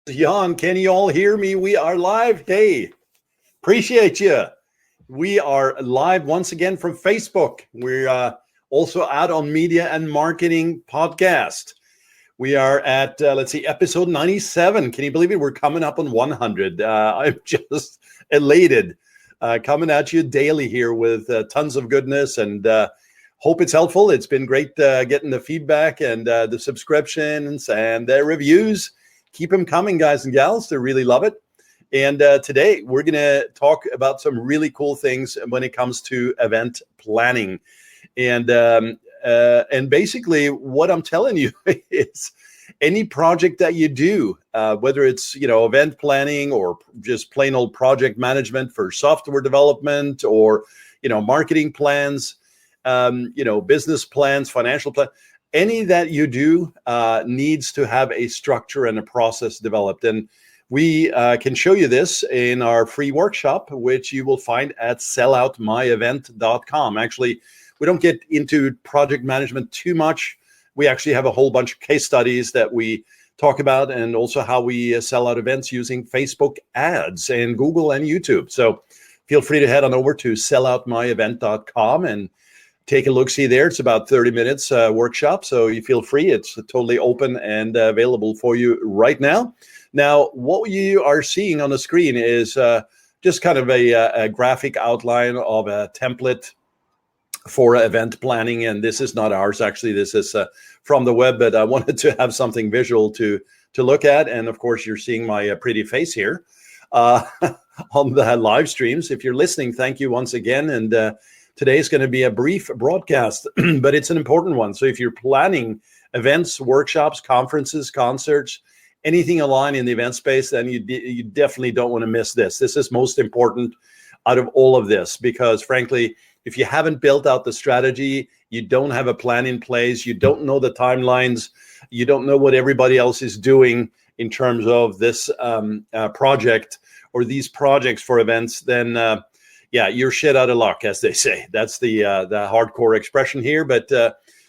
Jan, can you all hear me? We are live. Hey, appreciate you. We are live once again from Facebook. We're also out on Media and Marketing Podcast. We are at, episode 97. Can you believe it? We're coming up on 100. I'm just elated coming at you daily here with tons of goodness and hope it's helpful. It's been great getting the feedback and the subscriptions and the reviews. Keep them coming, guys and gals. They really love it. And today we're going to talk about some really cool things when it comes to event planning. And basically what I'm telling you is any project that you do, whether it's, event planning or just plain old project management for software development or, marketing plans, business plans, financial plans, any that you do needs to have a structure and a process developed. And we can show you this in our free workshop, which you will find at selloutmyevent.com. Actually, we don't get into project management too much. We actually have a whole bunch of case studies that we talk about, and also how we sell out events using Facebook ads and Google and YouTube. So feel free to head on over to selloutmyevent.com and take a look-see there. It's about 30 minutes workshop, so you feel free. It's totally open and available for you right now. Now, what you are seeing on the screen is just kind of a graphic outline of a template for event planning. And this is not ours, actually. This is from the web, but I wanted to have something visual to look at. And of course, you're seeing my pretty face here on the live streams. If you're listening, thank you once again. And today is going to be a brief broadcast, but it's an important one. So if you're planning events, workshops, conferences, concerts, anything aligned in the event space, then you definitely don't want to miss this. This is most important out of all of this, because frankly, if you haven't built out the strategy, you don't have a plan in place, you don't know the timelines, you don't know what everybody else is doing in terms of this project or these projects for events, then you're shit out of luck, as they say. That's the hardcore expression here. But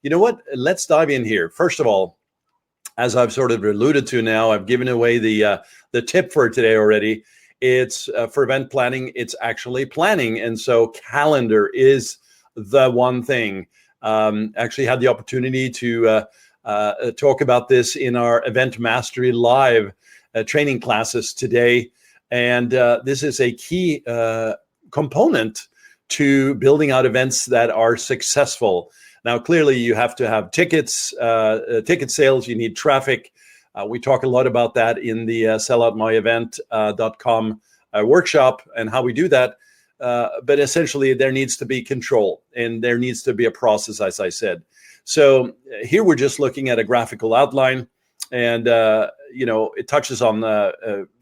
you know what? Let's dive in here. First of all, as I've sort of alluded to now, I've given away the tip for today already. It's for event planning. It's actually planning. And so calendar is the one thing. Actually had the opportunity to talk about this in our Event Mastery Live training classes today. And this is a key component to building out events that are successful. Now, clearly, you have to have tickets, ticket sales. You need traffic. We talk a lot about that in the selloutmyevent.com workshop and how we do that. But essentially, there needs to be control and there needs to be a process, as I said. So here we're just looking at a graphical outline, and it touches on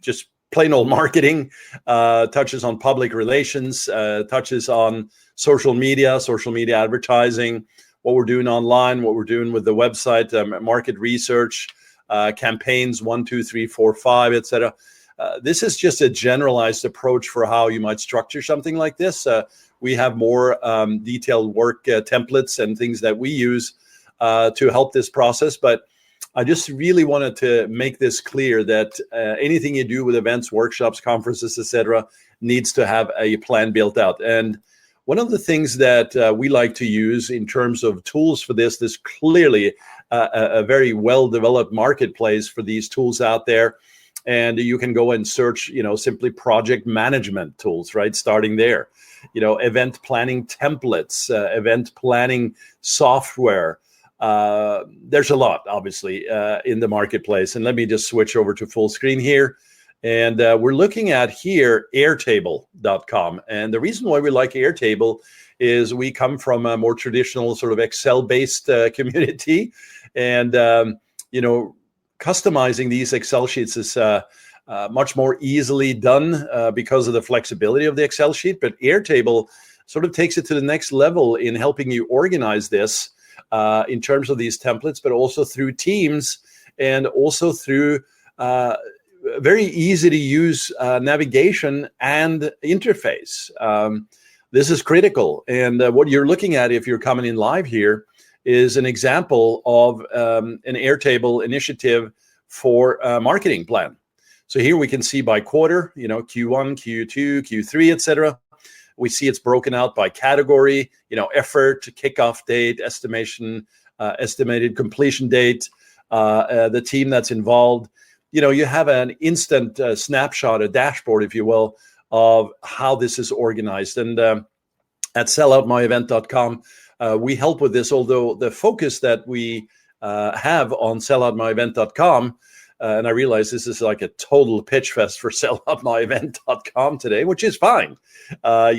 just plain old marketing, touches on public relations, touches on social media advertising, what we're doing online, what we're doing with the website, market research, campaigns 1, 2, 3, 4, 5, etc. This is just a generalized approach for how you might structure something like this. We have more detailed work templates and things that we use to help this process, but I just really wanted to make this clear that anything you do with events, workshops, conferences, etc., needs to have a plan built out. And one of the things that we like to use in terms of tools for this, there's clearly a very well-developed marketplace for these tools out there. And you can go and search, simply project management tools, right? Starting there, event planning templates, event planning software. There's a lot, obviously, in the marketplace. And let me just switch over to full screen here. And we're looking at here airtable.com. And the reason why we like Airtable is we come from a more traditional sort of Excel-based community. And, customizing these Excel sheets is much more easily done because of the flexibility of the Excel sheet. But Airtable sort of takes it to the next level in helping you organize this in terms of these templates, but also through teams and also through very easy to use navigation and interface. This is critical. And what you're looking at, if you're coming in live here, is an example of an Airtable initiative for a marketing plan. So here we can see by quarter, Q1, Q2, Q3, etc. We see it's broken out by category, effort, kickoff date, estimation, estimated completion date, the team that's involved. You have an instant snapshot, a dashboard, if you will, of how this is organized. And at selloutmyevent.com, we help with this, although the focus that we have on selloutmyevent.com, and I realize this is like a total pitch fest for selloutmyevent.com today, which is fine. I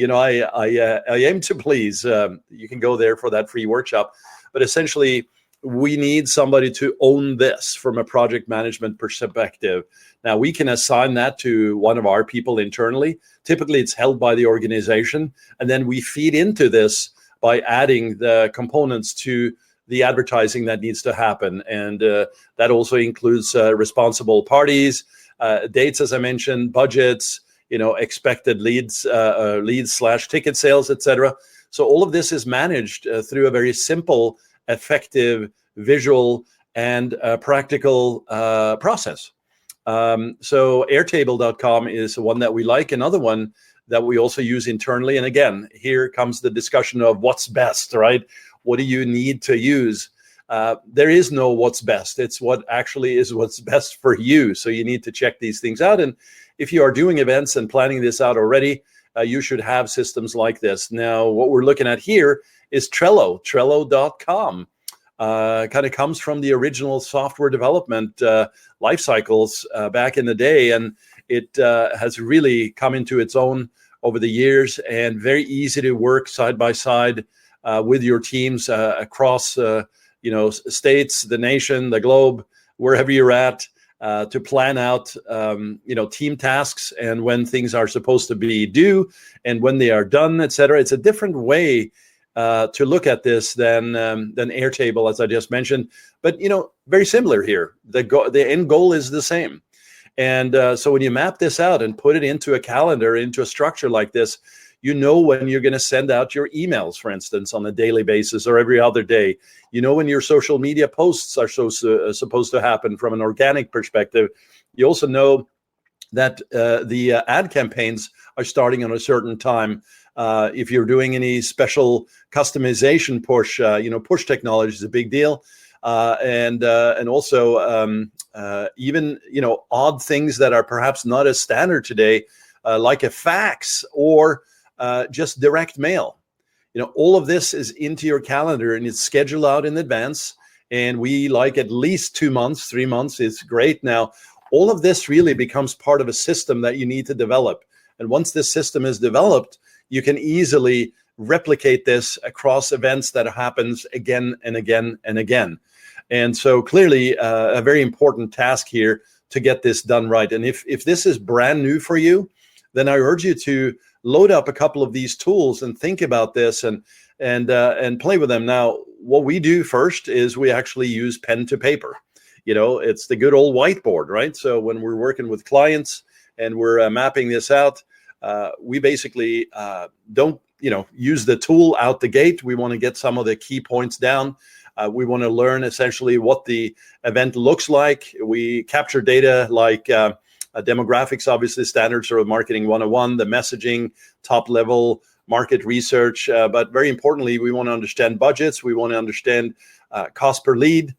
aim to please. You can go there for that free workshop. But essentially, we need somebody to own this from a project management perspective. Now, we can assign that to one of our people internally. Typically, it's held by the organization. And then we feed into this by adding the components to the advertising that needs to happen. And that also includes responsible parties, dates, as I mentioned, budgets, expected leads / ticket sales, etc. So all of this is managed through a very simple, effective, visual, and practical process. So airtable.com is one that we like. Another one that we also use internally. And again, here comes the discussion of what's best, right? What do you need to use? There is no what's best. It's what actually is what's best for you. So you need to check these things out. And if you are doing events and planning this out already, you should have systems like this. Now, what we're looking at here is Trello, Trello.com. Kind of comes from the original software development life cycles back in the day. And it has really come into its own over the years, and very easy to work side by side with your teams across states, the nation, the globe, wherever you're at, to plan out team tasks and when things are supposed to be due and when they are done, etc. It's a different way to look at this than Airtable, as I just mentioned, but very similar here. The end goal is the same. And so when you map this out and put it into a calendar, into a structure like this, when you're going to send out your emails, for instance, on a daily basis or every other day. When your social media posts are supposed to happen from an organic perspective. You also know that the ad campaigns are starting on a certain time. If you're doing any special customization push, push technology is a big deal. And also even, odd things that are perhaps not as standard today, like a fax or just direct mail. All of this is into your calendar and it's scheduled out in advance. And we like at least 2 months, 3 months is great. Now, all of this really becomes part of a system that you need to develop. And once this system is developed, you can easily replicate this across events that happens again and again and again. And so clearly a very important task here to get this done right. And if this is brand new for you, then I urge you to load up a couple of these tools and think about this and play with them. Now, what we do first is we actually use pen to paper. It's the good old whiteboard, right? So when we're working with clients and we're mapping this out, we basically don't, use the tool out the gate. We want to get some of the key points down. We want to learn essentially what the event looks like. We capture data like demographics, obviously standards of marketing 101, the messaging, top level market research. But very importantly, we want to understand budgets. We want to understand cost per lead,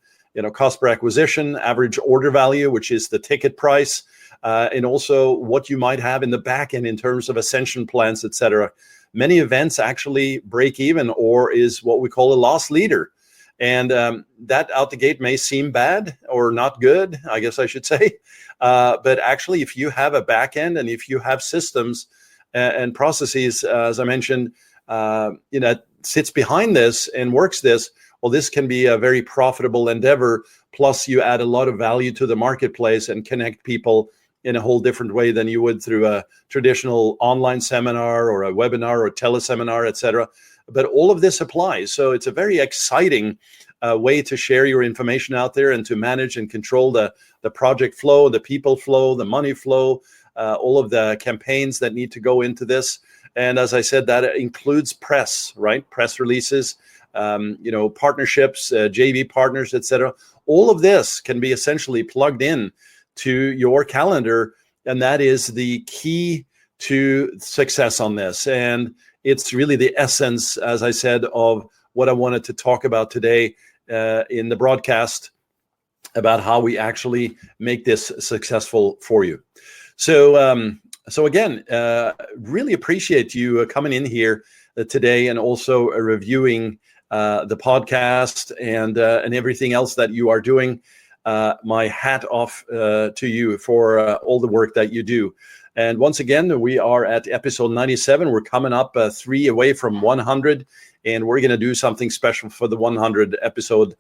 cost per acquisition, average order value, which is the ticket price, and also what you might have in the back end in terms of ascension plans, et cetera. Many events actually break even or is what we call a loss leader. And that out the gate may seem bad or not good, I guess I should say. But actually, if you have a back end and if you have systems and processes, as I mentioned, sits behind this and works this, well, this can be a very profitable endeavor. Plus, you add a lot of value to the marketplace and connect people in a whole different way than you would through a traditional online seminar or a webinar or teleseminar, et cetera. But all of this applies. So it's a very exciting way to share your information out there and to manage and control the project flow, the people flow, the money flow, all of the campaigns that need to go into this. And as I said, that includes press, right? Press releases, partnerships, JV partners, et cetera. All of this can be essentially plugged in to your calendar. And that is the key to success on this. And it's really the essence, as I said, of what I wanted to talk about today in the broadcast, about how we actually make this successful for you. So again, really appreciate you coming in here today, and also reviewing the podcast and everything else that you are doing. My hat off to you for all the work that you do. And once again, we are at episode 97. We're coming up 3 away from 100, and we're going to do something special for the 100 episode.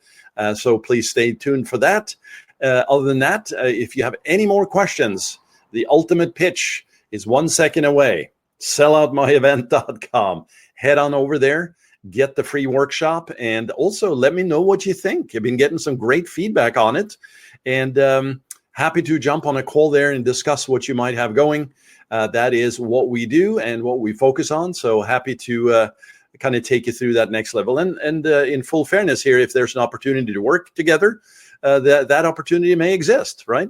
So please stay tuned for that. Other than that, if you have any more questions, the ultimate pitch is 1 second away. Selloutmyevent.com. Head on over there, get the free workshop, and also let me know what you think. I've been getting some great feedback on it, and happy to jump on a call there and discuss what you might have going. That is what we do and what we focus on. So happy to kind of take you through that next level. And in full fairness here, if there's an opportunity to work together, that opportunity may exist, right?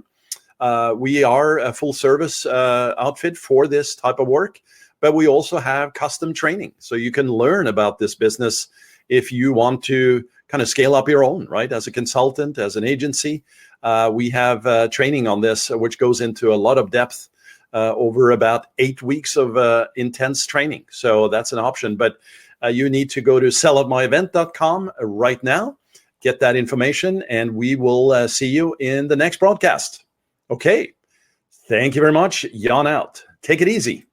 We are a full service outfit for this type of work, but we also have custom training. So you can learn about this business if you want to kind of scale up your own, right? As a consultant, as an agency, we have training on this, which goes into a lot of depth over about 8 weeks of intense training. So that's an option, but you need to go to selloutmyevent.com right now, get that information, and we will see you in the next broadcast. Okay. Thank you very much. Jan out. Take it easy.